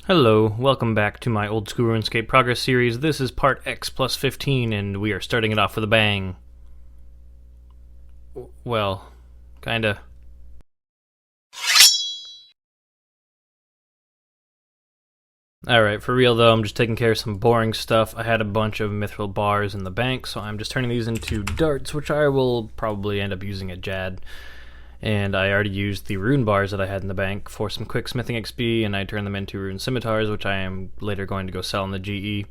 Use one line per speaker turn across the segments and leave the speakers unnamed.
Hello, welcome back to my old school RuneScape progress series. This is part x+15 and we are starting it off with a bang. Well, kinda. Alright, for real though, I'm just taking care of some boring stuff. I had a bunch of mithril bars in the bank, so I'm just turning these into darts, which I will probably end up using at Jad. And I already used the rune bars that I had in the bank for some quick smithing XP, and I turned them into rune scimitars, which I am later going to go sell in the GE.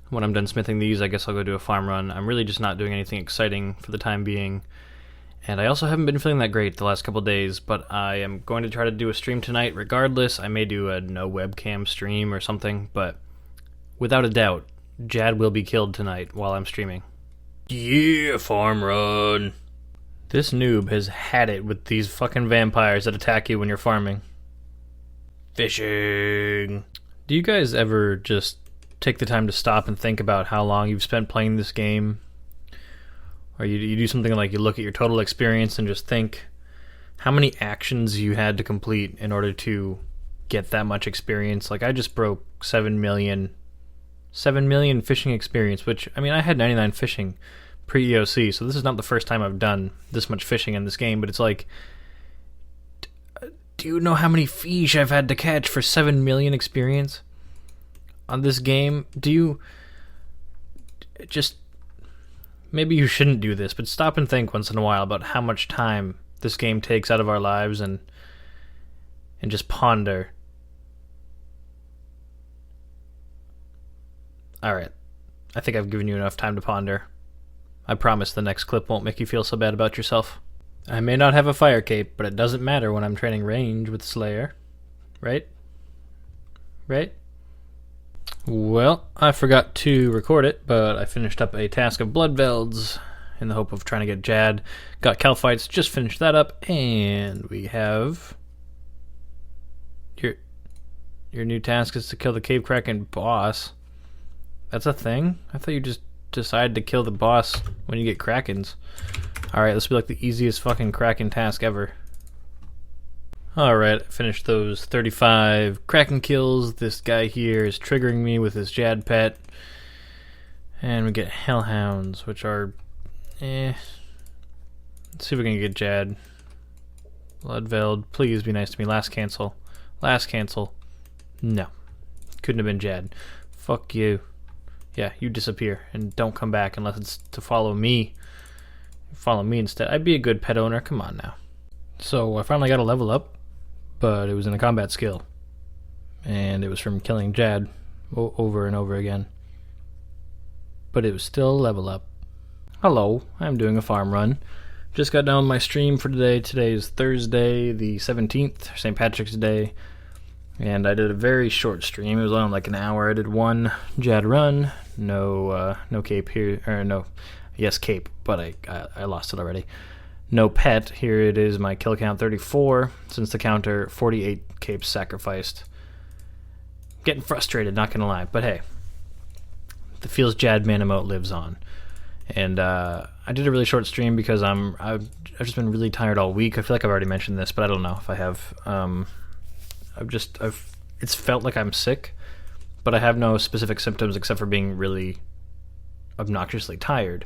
When I'm done smithing these, I guess I'll go do a farm run. I'm really just not doing anything exciting for the time being. And I also haven't been feeling that great the last couple days, but I am going to try to do a stream tonight regardless. I may do a no webcam stream or something, but without a doubt, Jad will be killed tonight while I'm streaming. Yeah, farm run! This noob has had it with these fucking vampires that attack you when you're farming. Fishing! Do you guys ever just take the time to stop and think about how long you've spent playing this game? Or you do something like you look at your total experience and just think how many actions you had to complete in order to get that much experience. Like, I just broke 7 million fishing experience, which, I mean, I had 99 fishing pre-EOC, so this is not the first time I've done this much fishing in this game, but it's like, do you know how many fish I've had to catch for 7 million experience on this game? Do you just, maybe you shouldn't do this, but stop and think once in a while about how much time this game takes out of our lives and just ponder. Alright, I think I've given you enough time to ponder. I promise the next clip won't make you feel so bad about yourself. I may not have a fire cape, but it doesn't matter when I'm training range with Slayer. Right? Right? Well, I forgot to record it, but I finished up a task of Bloodvelds in the hope of trying to get Jad. Got Calphites, just finished that up, and we have... Your new task is to kill the Cave Kraken boss. That's a thing? I thought you just decide to kill the boss when you get Krakens. Alright, this will be like the easiest fucking Kraken task ever. Alright, I finished those 35 Kraken kills. This guy here is triggering me with his Jad pet. And we get Hellhounds, which are... Let's see if we can get Jad. Bloodveld, please be nice to me. Last cancel. Last cancel. No. Couldn't have been Jad. Fuck you. Yeah, you disappear and don't come back unless it's to follow me. Follow me instead. I'd be a good pet owner. Come on now. So I finally got a level up, but it was in a combat skill. And it was from killing Jad over and over again. But it was still a level up. Hello, I'm doing a farm run. Just got done with my stream for today. Today is Thursday the 17th, St. Patrick's Day. And I did a very short stream. It was only like an hour. I did one Jad run. No cape here, or no, yes cape, but I lost it already. No pet. Here it is. My kill count 34 since the counter. 48 capes sacrificed. Getting frustrated, not gonna lie, but hey, the feels Jad man emote lives on. And I did a really short stream because I've just been really tired all week. I feel like I've already mentioned this, but I don't know if I have. It's felt like I'm sick, but I have no specific symptoms except for being really obnoxiously tired.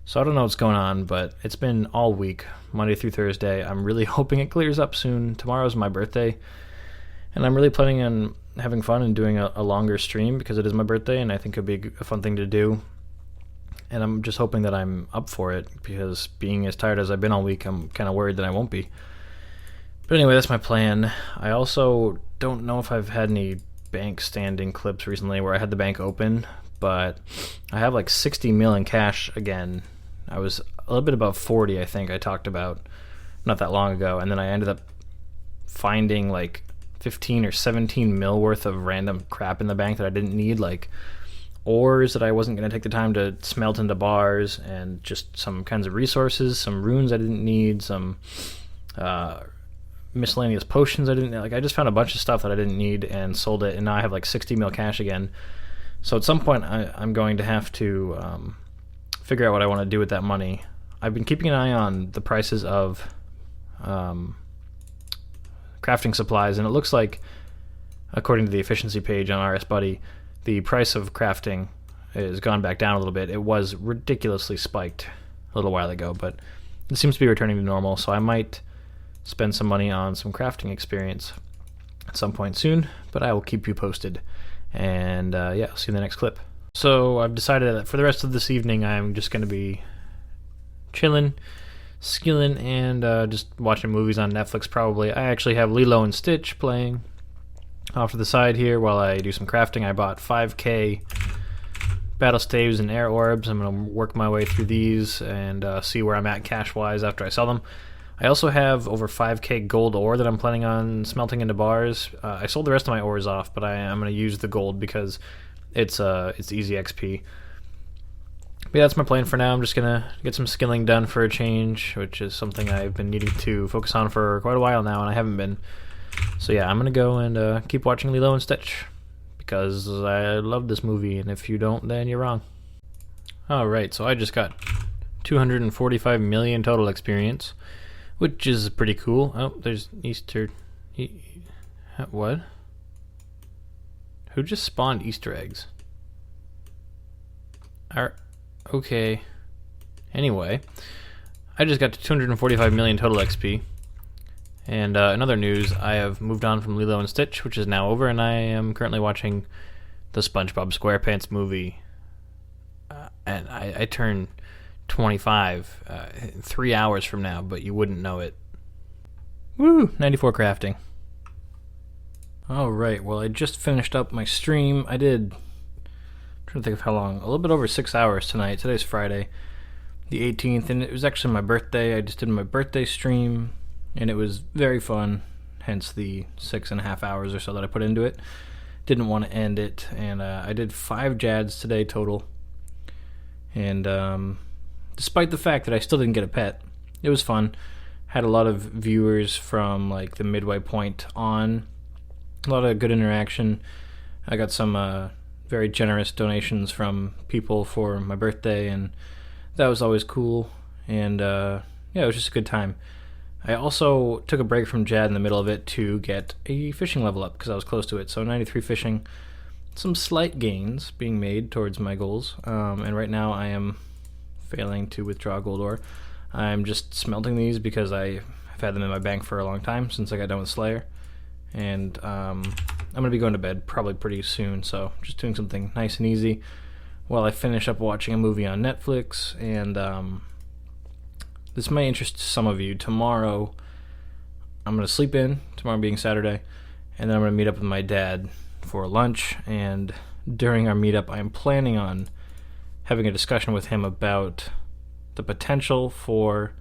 So I don't know what's going on, but it's been all week, Monday through Thursday. I'm really hoping it clears up soon. Tomorrow's my birthday, and I'm really planning on having fun and doing a longer stream because it is my birthday, and I think it'd be a fun thing to do. And I'm just hoping that I'm up for it, because being as tired as I've been all week, I'm kind of worried that I won't be. But anyway, that's my plan. I also don't know if I've had any bank standing clips recently where I had the bank open, but I have like 60 mil in cash again. I was a little bit above 40, I think I talked about not that long ago, and then I ended up finding like 15 or 17 mil worth of random crap in the bank that I didn't need, like ores that I wasn't going to take the time to smelt into bars, and just some kinds of resources, some runes I didn't need, some miscellaneous potions I didn't like. I just found a bunch of stuff that I didn't need and sold it, and now I have like 60 mil cash again. So at some point I'm going to have to figure out what I want to do with that money. I've been keeping an eye on the prices of crafting supplies, and it looks like according to the efficiency page on RS Buddy, the price of crafting has gone back down a little bit. It was ridiculously spiked a little while ago, but it seems to be returning to normal, so I might spend some money on some crafting experience at some point soon, but I will keep you posted. And yeah, I'll see you in the next clip. So I've decided that for the rest of this evening, I'm just going to be chilling, skilling, and just watching movies on Netflix probably. I actually have Lilo and Stitch playing off to the side here while I do some crafting. I bought 5k battle staves and air orbs. I'm going to work my way through these and see where I'm at cash-wise after I sell them. I also have over 5k gold ore that I'm planning on smelting into bars. I sold the rest of my ores off, but I'm going to use the gold because it's easy XP. But yeah, that's my plan for now. I'm just going to get some skilling done for a change, which is something I've been needing to focus on for quite a while now, and I haven't been. So yeah, I'm going to go and keep watching Lilo and Stitch, because I love this movie, and if you don't, then you're wrong. Alright, so I just got 245 million total experience, which is pretty cool. Oh, there's Easter... What? Who just spawned Easter eggs? Okay. Anyway, I just got to 245 million total XP. And in other news, I have moved on from Lilo and Stitch, which is now over, and I am currently watching the SpongeBob SquarePants movie. And I turn 25 3 hours from now, but you wouldn't know it. Woo! 94 crafting. Alright, well, I just finished up my stream. I'm trying to think of how long. A little bit over 6 hours tonight. Today's Friday, the 18th, and it was actually my birthday. I just did my birthday stream, and it was very fun, hence the 6.5 hours or so that I put into it. Didn't want to end it, and I did 5 Jads today total. And despite the fact that I still didn't get a pet, it was fun. Had a lot of viewers from like the midway point on. A lot of good interaction. I got some very generous donations from people for my birthday, and that was always cool. And yeah, it was just a good time. I also took a break from Jad in the middle of it to get a fishing level up because I was close to it. So 93 fishing, some slight gains being made towards my goals. And right now I am failing to withdraw gold ore. I'm just smelting these because I've had them in my bank for a long time since I got done with Slayer. And I'm going to be going to bed probably pretty soon, so just doing something nice and easy while I finish up watching a movie on Netflix. And this may interest some of you. Tomorrow I'm going to sleep in, tomorrow being Saturday, and then I'm going to meet up with my dad for lunch. And during our meetup, I'm planning on having a discussion with him about the potential for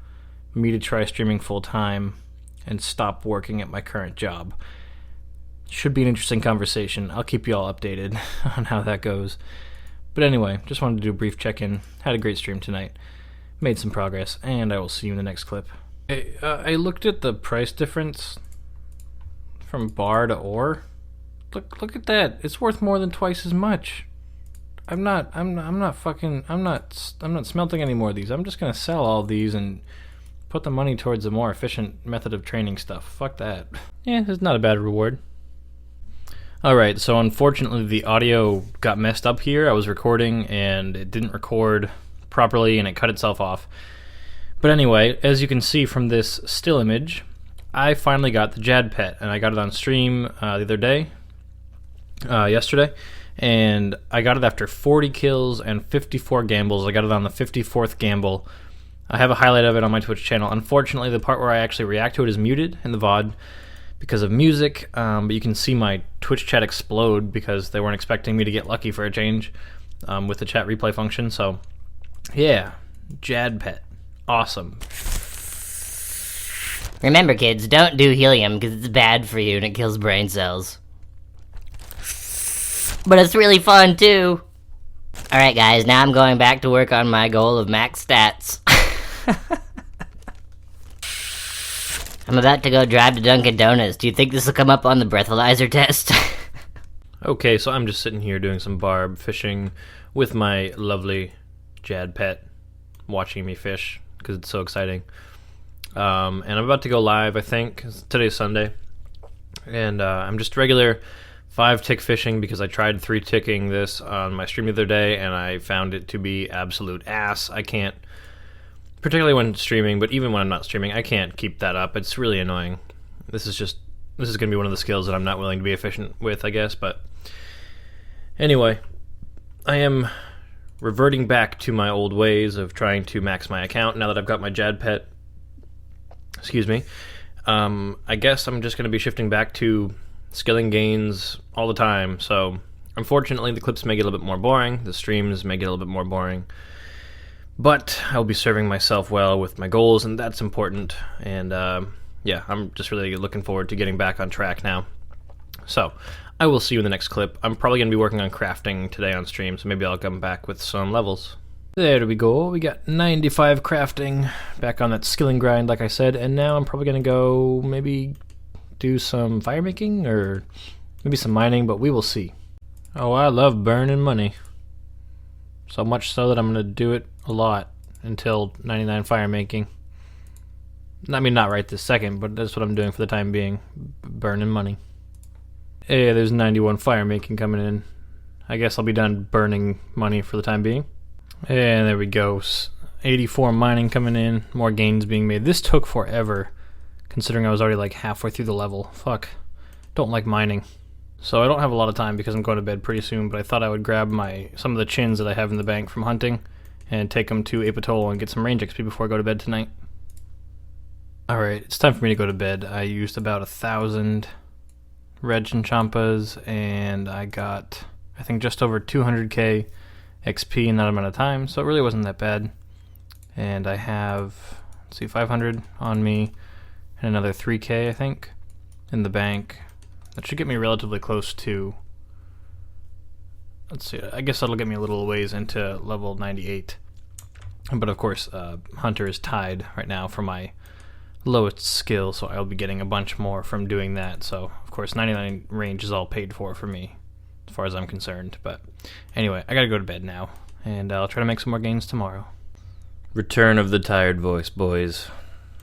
me to try streaming full-time and stop working at my current job. Should be an interesting conversation. I'll keep you all updated on how that goes. But anyway, just wanted to do a brief check-in. Had a great stream tonight. Made some progress, and I will see you in the next clip. I looked at the price difference from bar to ore. Look at that. It's worth more than twice as much. I'm not smelting any more of these. I'm just gonna sell all these and put the money towards a more efficient method of training stuff. Fuck that. Yeah, it's not a bad reward. Alright, so unfortunately the audio got messed up here. I was recording and it didn't record properly and it cut itself off. But anyway, as you can see from this still image, I finally got the Jad pet, and I got it on stream the other day, yesterday, and I got it after 40 kills and 54 gambles. I got it on the 54th gamble. I have a highlight of it on my Twitch channel. Unfortunately, the part where I actually react to it is muted in the VOD because of music, but you can see my Twitch chat explode because they weren't expecting me to get lucky for a change with the chat replay function. So, yeah, Jad pet. Awesome.
Remember, kids, don't do helium because it's bad for you and it kills brain cells. But it's really fun, too. Alright, guys, now I'm going back to work on my goal of max stats. I'm about to go drive to Dunkin' Donuts. Do you think this will come up on the breathalyzer test?
Okay, so I'm just sitting here doing some barb fishing with my lovely Jad pet, watching me fish because it's so exciting. And I'm about to go live, I think. Today's Sunday. And I'm just regular 5 tick fishing because I tried 3 ticking this on my stream the other day and I found it to be absolute ass. I can't, particularly when streaming, but even when I'm not streaming, I can't keep that up. It's really annoying. This is going to be one of the skills that I'm not willing to be efficient with, I guess. But anyway, I am reverting back to my old ways of trying to max my account now that I've got my Jad pet. Excuse me. I guess I'm just going to be shifting back to skilling gains all the time. So unfortunately, the clips may get a little bit more boring. The streams may get a little bit more boring. But I'll be serving myself well with my goals, and that's important. And yeah, I'm just really looking forward to getting back on track now. So I will see you in the next clip. I'm probably going to be working on crafting today on stream, so maybe I'll come back with some levels. There we go. We got 95 crafting, back on that skilling grind like I said, and now I'm probably going to go maybe do some fire making or maybe some mining, but we will see. Oh, I love burning money. So much so that I'm going to do it a lot until 99 fire making. I mean, not right this second, but that's what I'm doing for the time being, burning money. Hey, there's 91 fire making coming in. I guess I'll be done burning money for the time being. And there we go. 84 mining coming in. More gains being made. This took forever, considering I was already like halfway through the level. Fuck. Don't like mining. So I don't have a lot of time because I'm going to bed pretty soon, but I thought I would grab some of the chins that I have in the bank from hunting and take them to Apatol and get some range XP before I go to bed tonight. Alright, it's time for me to go to bed. I used about 1,000 red Chinchampas, and I got, I think, just over 200k XP in that amount of time, so it really wasn't that bad. And I have, let's see, 500 on me, and another 3k, I think, in the bank. That should get me relatively close to, let's see, I guess that'll get me a little ways into level 98. But of course, Hunter is tied right now for my lowest skill, so I'll be getting a bunch more from doing that. So of course 99 range is all paid for me as far as I'm concerned. But anyway, I gotta go to bed now, and I'll try to make some more gains tomorrow. Return of the tired voice, boys.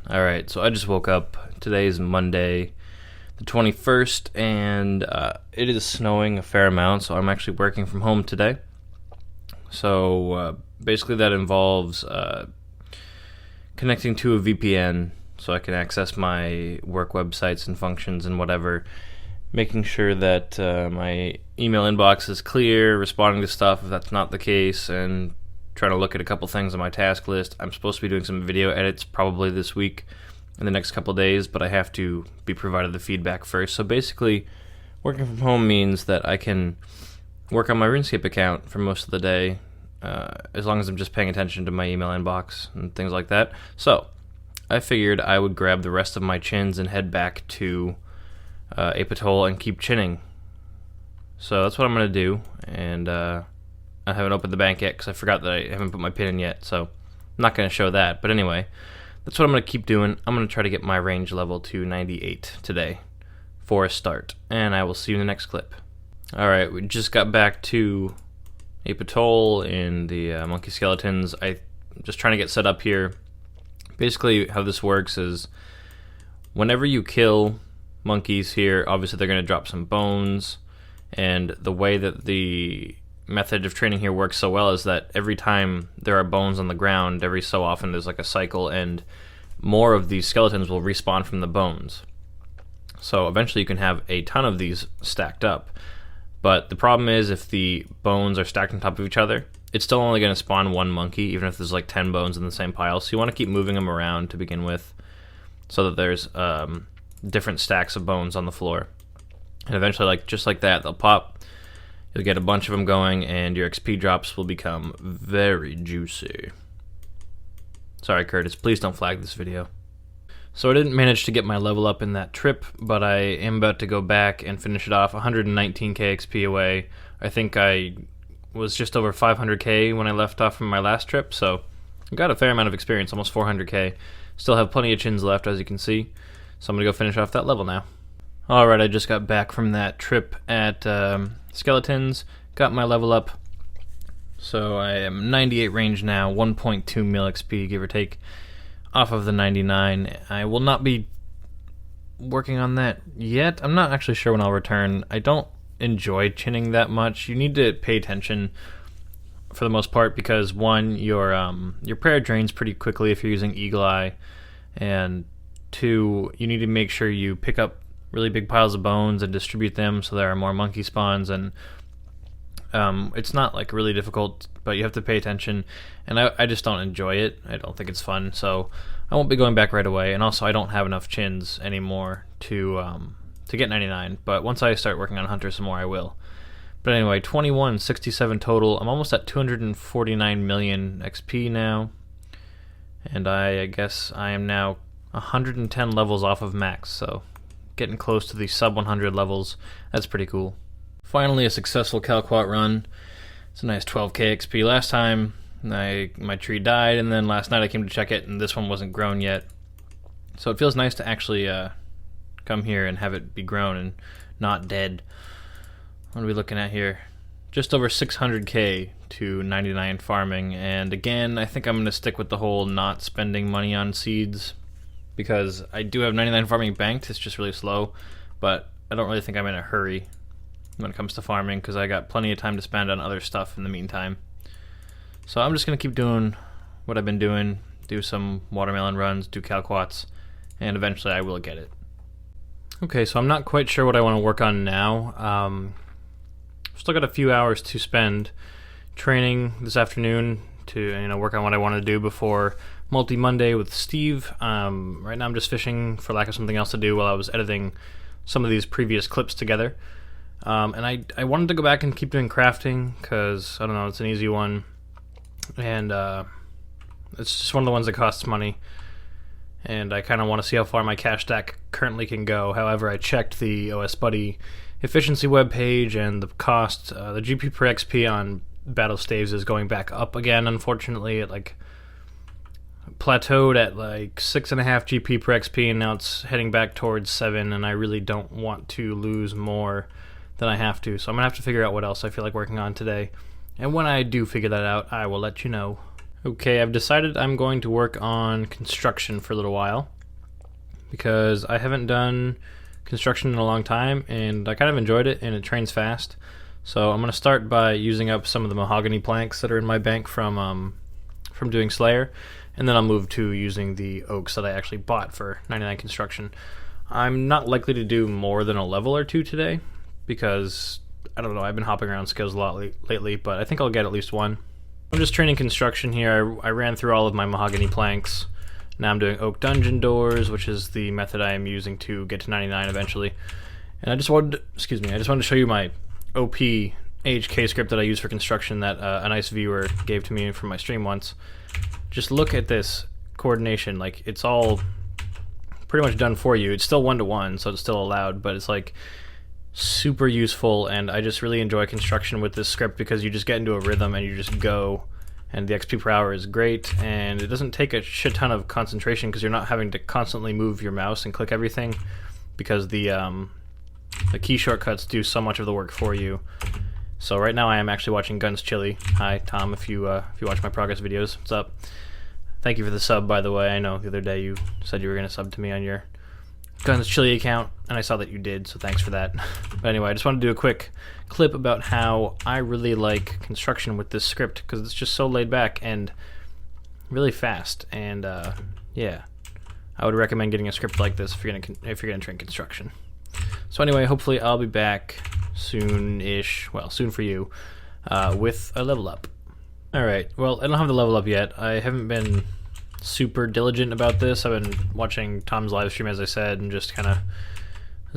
Alright, so I just woke up. Today's Monday the 21st, and it is snowing a fair amount, so I'm actually working from home today. So basically that involves connecting to a VPN so I can access my work websites and functions and whatever, making sure that my email inbox is clear, responding to stuff if that's not the case, and trying to look at a couple things on my task list. I'm supposed to be doing some video edits probably this week in the next couple days, but I have to be provided the feedback first. So basically, working from home means that I can work on my RuneScape account for most of the day, as long as I'm just paying attention to my email inbox and things like that. So I figured I would grab the rest of my chins and head back to Apatol and keep chinning. So that's what I'm going to do, and I haven't opened the bank yet because I forgot that I haven't put my pin in yet, so I'm not going to show that. But anyway, that's what I'm going to keep doing. I'm going to try to get my range level to 98 today for a start, and I will see you in the next clip. Alright, we just got back to Apatol in the monkey skeletons. I'm just trying to get set up here. Basically, how this works is whenever you kill monkeys here, obviously they're going to drop some bones, and the way that the method of training here works so well is that every time there are bones on the ground, every so often there's like a cycle, and more of these skeletons will respawn from the bones. So eventually you can have a ton of these stacked up. But the problem is if the bones are stacked on top of each other, it's still only going to spawn one monkey, even if there's like 10 bones in the same pile. So you want to keep moving them around to begin with, so that there's different stacks of bones on the floor. And eventually, like just like that, they'll pop. You'll get a bunch of them going, and your XP drops will become very juicy. Sorry, Curtis, please don't flag this video. So I didn't manage to get my level up in that trip, but I am about to go back and finish it off. 119k XP away. I think I was just over 500k when I left off from my last trip, so I got a fair amount of experience, almost 400k. Still have plenty of chins left, as you can see, so I'm going to go finish off that level now. Alright, I just got back from that trip at Skeletons, got my level up, so I am 98 range now, 1.2 mil XP, give or take, off of the 99. I will not be working on that yet. I'm not actually sure when I'll return. I don't enjoy chinning that much. You need to pay attention for the most part because one, your prayer drains pretty quickly if you're using Eagle Eye, and two, you need to make sure you pick up really big piles of bones and distribute them so there are more monkey spawns. And it's not like really difficult, but you have to pay attention, and I just don't enjoy it. I don't think it's fun, so I won't be going back right away. And also I don't have enough chins anymore to get 99, but once I start working on Hunter some more I will. But anyway, 2167 total. I'm almost at 249 million XP now, and I guess I am now 110 levels off of max, so getting close to the sub 100 levels. That's pretty cool. Finally, a successful Calquat run. It's a nice 12k XP. Last time my tree died, and then last night I came to check it, and this one wasn't grown yet. So it feels nice to actually come here and have it be grown and not dead. What are we looking at here? Just over 600k to 99 farming, and again, I think I'm going to stick with the whole not spending money on seeds, because I do have 99 farming banked. It's just really slow, but I don't really think I'm in a hurry when it comes to farming, because I got plenty of time to spend on other stuff in the meantime. So I'm just going to keep doing what I've been doing, do some watermelon runs, do calquats, and eventually I will get it. Okay, so I'm not quite sure what I want to work on now. Still got a few hours to spend training this afternoon to work on what I want to do before Multi Monday with Steve. Right now I'm just fishing for lack of something else to do while I was editing some of these previous clips together. And I wanted to go back and keep doing crafting because, I don't know, it's an easy one. And it's just one of the ones that costs money. And I kind of want to see how far my cash stack currently can go. However, I checked the OS Buddy efficiency webpage, and the cost, the GP per XP on battle staves is going back up again. Unfortunately, it plateaued at 6.5 GP per XP, and now it's heading back towards 7. And I really don't want to lose more than I have to, so I'm gonna have to figure out what else I feel like working on today. And when I do figure that out, I will let you know. Okay, I've decided I'm going to work on construction for a little while because I haven't done construction in a long time, and I kind of enjoyed it, and it trains fast. So I'm going to start by using up some of the mahogany planks that are in my bank from doing Slayer, and then I'll move to using the oaks that I actually bought for 99 construction. I'm not likely to do more than a level or two today because, I don't know, I've been hopping around skills a lot lately, but I think I'll get at least one. I'm just training construction here. I ran through all of my mahogany planks. Now I'm doing oak dungeon doors, which is the method I am using to get to 99 eventually. And I just wanted to show you my OP AHK script that I use for construction that a nice viewer gave to me from my stream once. Just look at this coordination. It's all pretty much done for you. It's still 1-to-1, so it's still allowed, but it's super useful, and I just really enjoy construction with this script because you just get into a rhythm and you just go, and the XP per hour is great, and it doesn't take a shit ton of concentration because you're not having to constantly move your mouse and click everything because the key shortcuts do so much of the work for you. So right now I am actually watching Guns Chili. Hi Tom, if you watch my progress videos, what's up? Thank you for the sub, by the way. I know the other day you said you were going to sub to me on your Guns Chili account, and I saw that you did, so thanks for that. But anyway, I just want to do a quick clip about how I really like construction with this script because it's just so laid back and really fast. And yeah, I would recommend getting a script like this if you're gonna train construction. So anyway, hopefully I'll be back soon-ish. Well, soon for you, with a level up. All right. Well, I don't have the level up yet. I haven't been super diligent about this. I've been watching Tom's live stream, as I said, and just kind of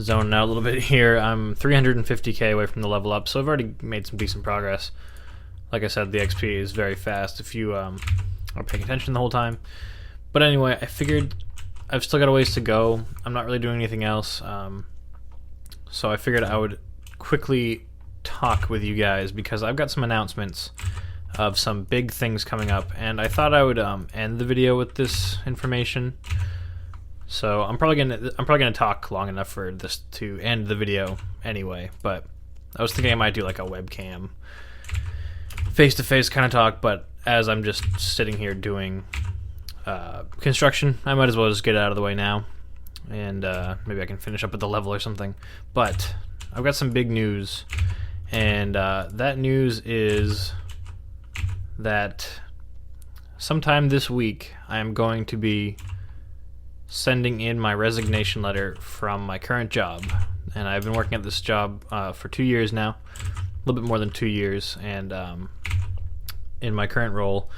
zoning out a little bit here. I'm 350k away from the level up, so I've already made some decent progress. Like I said, the XP is very fast if you are paying attention the whole time. But anyway, I figured I've still got a ways to go. I'm not really doing anything else, so I figured I would quickly talk with you guys because I've got some announcements of some big things coming up, and I thought I would end the video with this information. So I'm probably gonna talk long enough for this to end the video anyway. But I was thinking I might do a webcam, face-to-face kind of talk. But as I'm just sitting here doing construction, I might as well just get it out of the way now, and maybe I can finish up at the level or something. But I've got some big news, and that news is that sometime this week I am going to be sending in my resignation letter from my current job. And I've been working at this job for 2 years now, a little bit more than 2 years, and in my current role.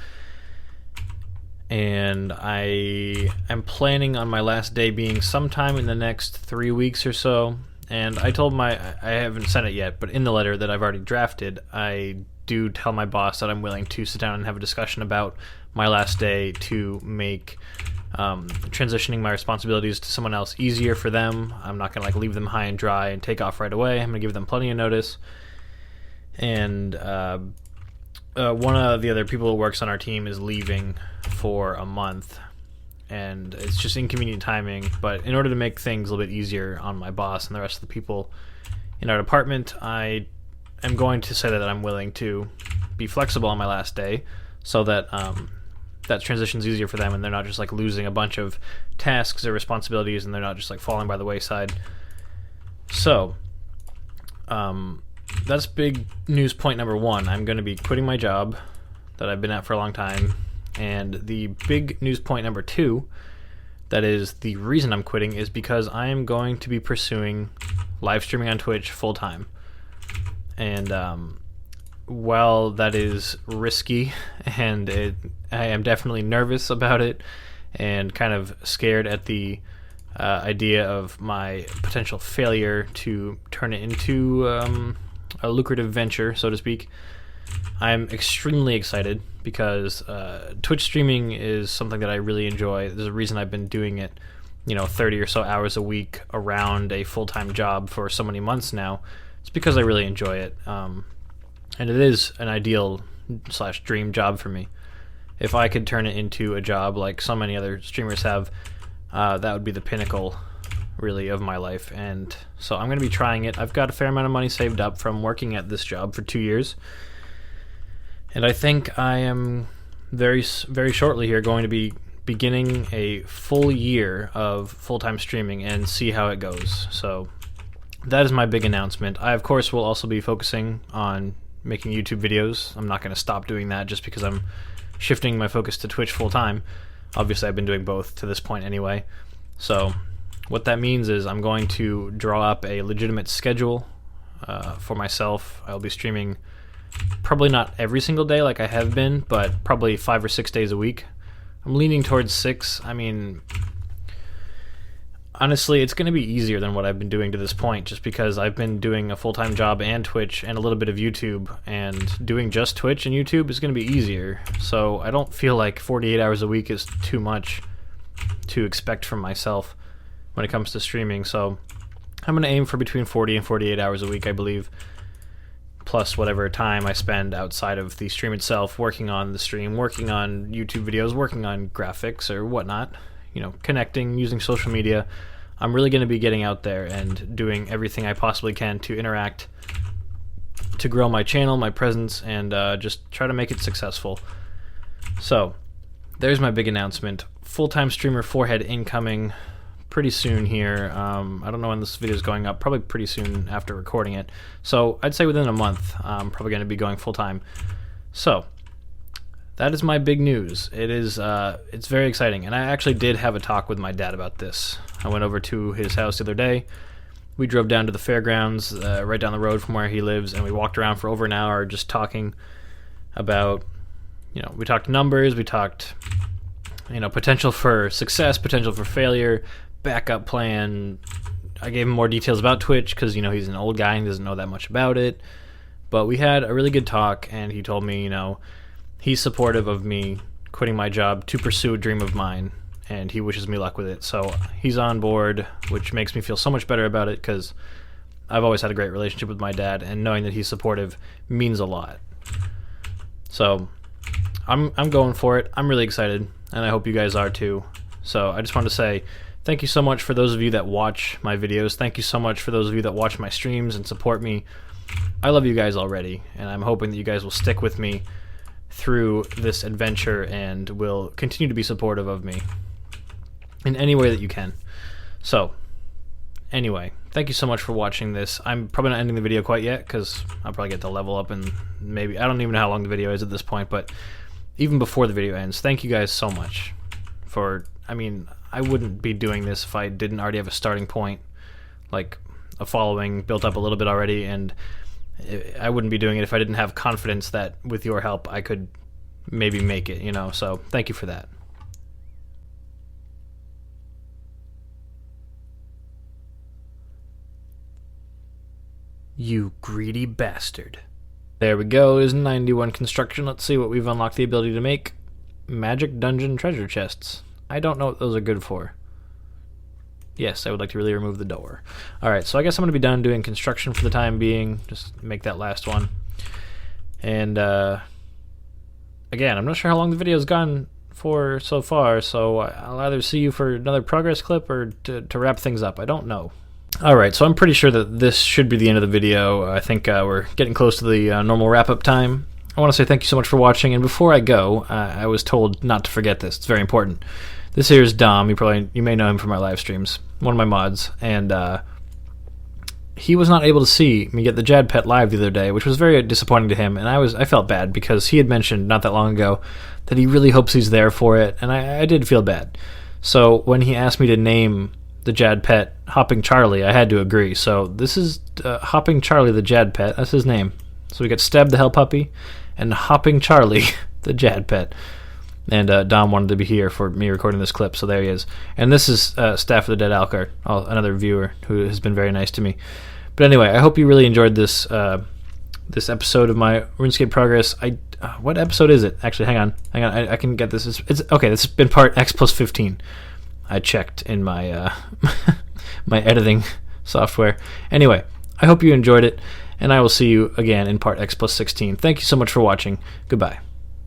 And I am planning on my last day being sometime in the next 3 weeks or so. And I told I haven't sent it yet, but in the letter that I've already drafted, I do tell my boss that I'm willing to sit down and have a discussion about my last day to make transitioning my responsibilities to someone else easier for them. I'm not going to leave them high and dry and take off right away. I'm going to give them plenty of notice. And one of the other people who works on our team is leaving for a month, and it's just inconvenient timing. But in order to make things a little bit easier on my boss and the rest of the people in our department, I am going to say that I'm willing to be flexible on my last day so that that transition's easier for them, and they're not just losing a bunch of tasks or responsibilities, and they're not just falling by the wayside. So that's big news point number one. I'm going to be quitting my job that I've been at for a long time. And the big news point number two, that is the reason I'm quitting, is because I am going to be pursuing live streaming on Twitch full time. And while that is risky, and I am definitely nervous about it and kind of scared at the idea of my potential failure to turn it into a lucrative venture, so to speak, I'm extremely excited because Twitch streaming is something that I really enjoy. There's a reason I've been doing it, 30 or so hours a week around a full-time job for so many months now. It's because I really enjoy it. And it is an ideal / dream job for me. If I could turn it into a job like so many other streamers have, that would be the pinnacle, really, of my life. And so I'm going to be trying it. I've got a fair amount of money saved up from working at this job for 2 years. And I think I am very, very shortly here going to be beginning a full year of full-time streaming and see how it goes. So that is my big announcement. I, of course, will also be focusing on making YouTube videos. I'm not going to stop doing that just because I'm shifting my focus to Twitch full-time. Obviously, I've been doing both to this point anyway. So what that means is I'm going to draw up a legitimate schedule for myself. I'll be streaming probably not every single day like I have been, but probably 5 or 6 days a week. I'm leaning towards 6. I mean, honestly, it's going to be easier than what I've been doing to this point, just because I've been doing a full-time job and Twitch and a little bit of YouTube, and doing just Twitch and YouTube is going to be easier. So I don't feel like 48 hours a week is too much to expect from myself when it comes to streaming. So I'm going to aim for between 40 and 48 hours a week, I believe, plus whatever time I spend outside of the stream itself, working on the stream, working on YouTube videos, working on graphics or whatnot, connecting, using social media. I'm really going to be getting out there and doing everything I possibly can to interact, to grow my channel, my presence, and just try to make it successful. So there's my big announcement. Full-time streamer forehead incoming pretty soon here. I don't know when this video is going up, probably pretty soon after recording it. So I'd say within a month, I'm probably going to be going full-time. So that is my big news. It's very exciting, and I actually did have a talk with my dad about this. I went over to his house the other day. We drove down to the fairgrounds right down the road from where he lives, and we walked around for over an hour just talking about, we talked numbers, we talked, potential for success, potential for failure, backup plan. I gave him more details about Twitch because, he's an old guy and doesn't know that much about it. But we had a really good talk, and he told me, he's supportive of me quitting my job to pursue a dream of mine, and he wishes me luck with it. So he's on board, which makes me feel so much better about it because I've always had a great relationship with my dad, and knowing that he's supportive means a lot. So I'm going for it. I'm really excited, and I hope you guys are too. So I just wanted to say thank you so much for those of you that watch my videos. Thank you so much for those of you that watch my streams and support me. I love you guys already, and I'm hoping that you guys will stick with me through this adventure and will continue to be supportive of me in any way that you can. So, anyway, thank you so much for watching this. I'm probably not ending the video quite yet, because I'll probably get to level up, and maybe, I don't even know how long the video is at this point, but even before the video ends, thank you guys so much for, I mean, I wouldn't be doing this if I didn't already have a starting point, like a following built up a little bit already, and I wouldn't be doing it if I didn't have confidence that with your help I could maybe make it, you know, so thank you for that. You greedy bastard. There we go, is 91 construction. Let's see what we've unlocked the ability to make. Magic dungeon treasure chests. I don't know what those are good for. Yes, I would like to really remove the door. Alright, so I guess I'm going to be done doing construction for the time being. Just make that last one. And, again, I'm not sure how long the video's gone for so far, so I'll either see you for another progress clip or to wrap things up. I don't know. Alright, so I'm pretty sure that this should be the end of the video. I think we're getting close to the normal wrap-up time. I want to say thank you so much for watching, and before I go, I was told not to forget this. It's very important. This here is Dom. You may know him from our live streams. One of my mods, and he was not able to see me get the Jad Pet live the other day, which was very disappointing to him, and I felt bad because he had mentioned not that long ago that he really hopes he's there for it, and I did feel bad. So when he asked me to name the Jad Pet Hopping Charlie, I had to agree. So this is Hopping Charlie the Jad Pet. That's his name. So we got Steb the Hell Puppy and Hopping Charlie the Jad Pet. And Dom wanted to be here for me recording this clip, so there he is. And this is Staff of the Dead Alcar, another viewer who has been very nice to me. But anyway, I hope you really enjoyed this this episode of my RuneScape progress. What episode is it? Actually, hang on. I can get this. It's okay. This has been part x+15. I checked in my my editing software. Anyway, I hope you enjoyed it, and I will see you again in part x+16. Thank you so much for watching. Goodbye.